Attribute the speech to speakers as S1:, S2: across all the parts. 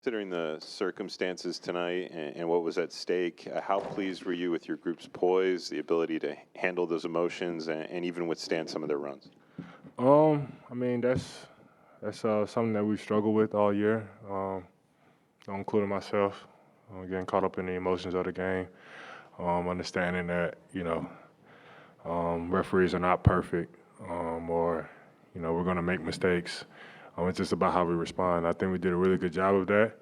S1: Considering the circumstances tonight and what was at stake, how pleased were you with your group's poise, the ability to handle those emotions and even withstand some of their runs?
S2: I mean that's something that we've struggled with all year, including myself. Getting caught up in the emotions of the game, understanding that referees are not perfect, or we're going to make mistakes. It's just about how we respond. I think we did a really good job of that.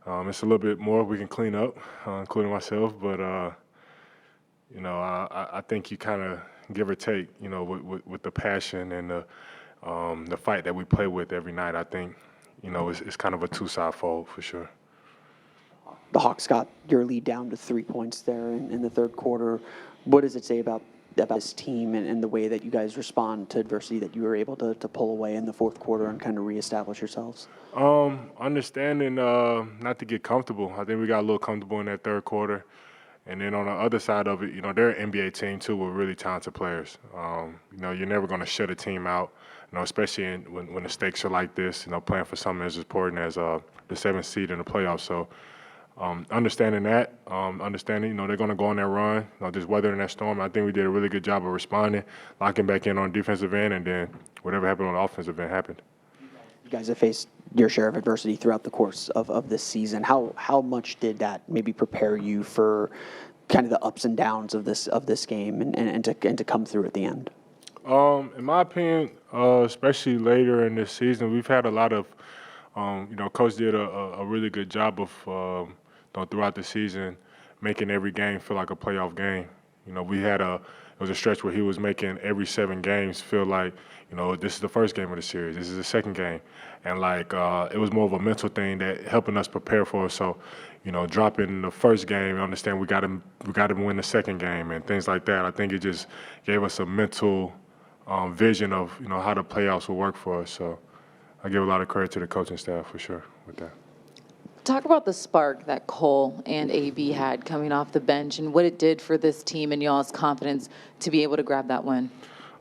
S2: It's a little bit more we can clean up, including myself, but I think you kind of give or take, with the passion and the fight that we play with every night. I think, it's kind of a two-side fold for sure.
S3: The Hawks got your lead down to 3 points there in the third quarter. What does it say about this team and the way that you guys respond to adversity, that you were able to pull away in the fourth quarter and kind of reestablish yourselves?
S2: Understanding not to get comfortable. I think we got a little comfortable in that third quarter. And then on the other side of it, they're an NBA team too with really talented players. You're never going to shut a team out, especially when the stakes are like this, playing for something as important as the 7th seed in the playoffs. So understanding that, they're going to go on that run, just weathering that storm. I think we did a really good job of responding, locking back in on the defensive end, and then whatever happened on the offensive end happened.
S3: You guys have faced your share of adversity throughout the course of this season. How much did that maybe prepare you for kind of the ups and downs of this game and to come through at the end?
S2: In my opinion, especially later in this season, we've had a lot of, Coach did a really good job of throughout the season making every game feel like a playoff game. It was a stretch where he was making every 7 games feel like, this is the first game of the series, this is the second game. And it was more of a mental thing that helping us prepare for it. So, dropping the first game, understand we got to win the second game and things like that. I think it just gave us a mental vision of, how the playoffs will work for us. So I give a lot of credit to the coaching staff for sure with that.
S4: Talk about the spark that Cole and AB had coming off the bench and what it did for this team and y'all's confidence to be able to grab that win.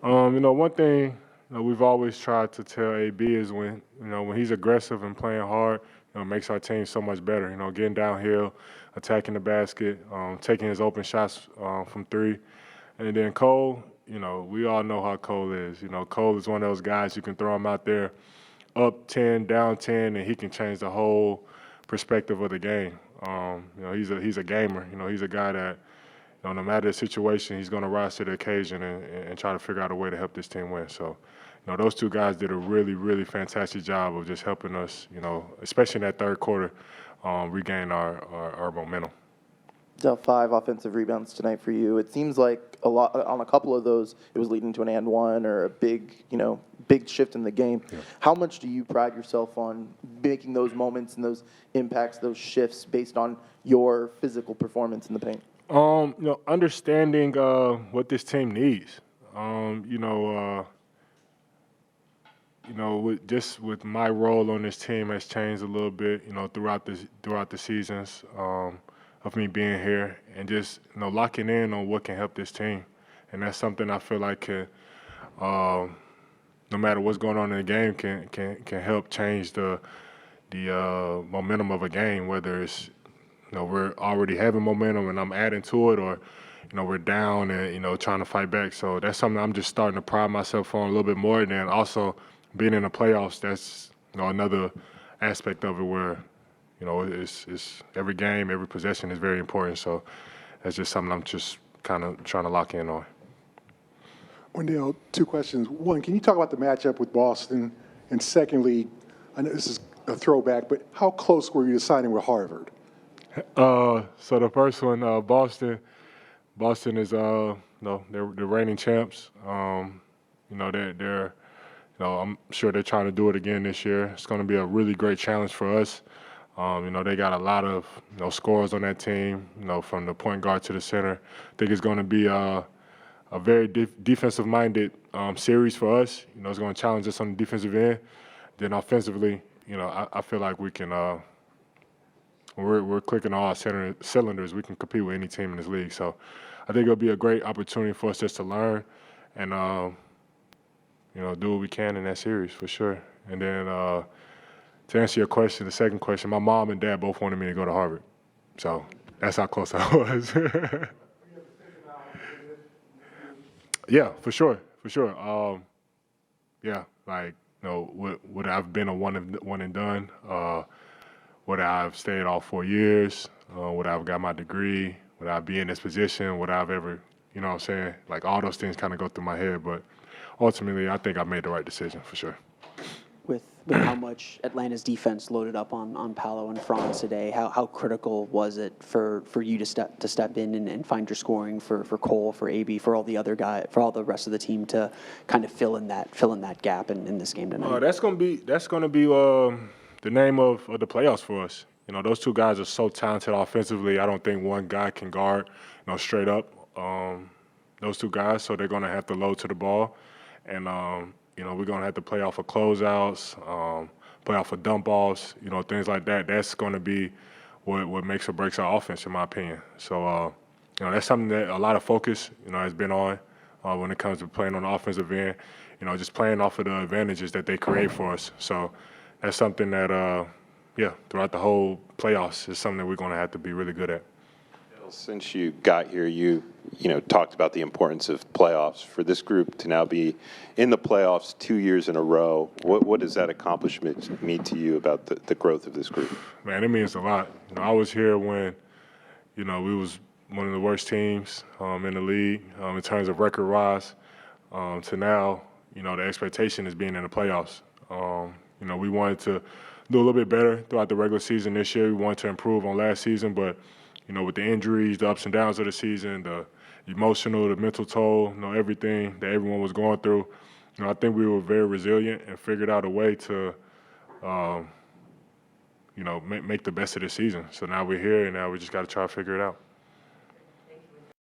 S2: One thing we've always tried to tell AB is when he's aggressive and playing hard, it makes our team so much better. Getting downhill, attacking the basket, taking his open shots from 3. And then Cole, we all know how Cole is. Cole is one of those guys you can throw him out there up 10, down 10, and he can change the whole perspective of the game. He's a gamer. He's a guy that, no matter the situation, he's going to rise to the occasion and try to figure out a way to help this team win. So, those two guys did a really, really fantastic job of just helping us, especially in that third quarter, regain our momentum.
S5: 5 offensive rebounds tonight for you. It seems like a lot on a couple of those, it was leading to an and one or a big shift in the game. Yeah. How much do you pride yourself on making those moments and those impacts, those shifts based on your physical performance in the paint?
S2: Understanding what this team needs. With my role on this team has changed a little bit, throughout the seasons of me being here, and just locking in on what can help this team, and that's something I feel like can, no matter what's going on in the game, can help change the momentum of a game. Whether it's we're already having momentum and I'm adding to it, or we're down and trying to fight back. So that's something I'm just starting to pride myself on a little bit more. And then also being in the playoffs, that's another aspect of it where it's every game, every possession is very important. So that's just something I'm just kind of trying to lock in on.
S6: Wendell, 2 questions. One, can you talk about the matchup with Boston? And secondly, I know this is a throwback, but how close were you to signing with Harvard?
S2: So the first one, Boston is they're the reigning champs. They're I'm sure they're trying to do it again this year. It's going to be a really great challenge for us. They got a lot of scorers on that team. From the point guard to the center. I think it's going to be a very defensive-minded series for us. It's going to challenge us on the defensive end. Then offensively, I feel like we can. We're clicking all our cylinders. We can compete with any team in this league. So I think it'll be a great opportunity for us just to learn and do what we can in that series for sure. And then to answer your question, the second question, my mom and dad both wanted me to go to Harvard. So that's how close I was. Yeah, for sure. Yeah, like, would I've been a one and done? Would I've stayed all 4 years? Would I've got my degree? Would I be in this position? Would I've ever, you know what I'm saying? Like, all those things kind of go through my head, but ultimately, I think I made the right decision for sure.
S3: With how much Atlanta's defense loaded up on Paolo and Franz today, how critical was it for you to step in and find your scoring for Cole, for AB, for all the other guys, for all the rest of the team to kind of fill in that gap in this game tonight?
S2: That's gonna be the name of the playoffs for us. You know, those two guys are so talented offensively. I don't think one guy can guard, straight up those two guys. So they're gonna have to load to the ball, and we're gonna have to play off of closeouts, play off of dump offs, things like that. That's gonna be what makes or breaks our offense, in my opinion. So that's something that a lot of focus has been on when it comes to playing on the offensive end. Just playing off of the advantages that they create for us. So that's something that, throughout the whole playoffs is something that we're going to have to be really good at.
S1: Since you got here, you talked about the importance of playoffs. For this group to now be in the playoffs 2 years in a row, what does that accomplishment mean to you about the growth of this group?
S2: Man, it means a lot. I was here when, we was one of the worst teams in the league in terms of record-wise to now, the expectation is being in the playoffs. We wanted to do a little bit better throughout the regular season this year. We wanted to improve on last season, but, with the injuries, the ups and downs of the season, the emotional, the mental toll, everything that everyone was going through, I think we were very resilient and figured out a way to, make the best of the season. So now we're here, and now we just got to try to figure it out.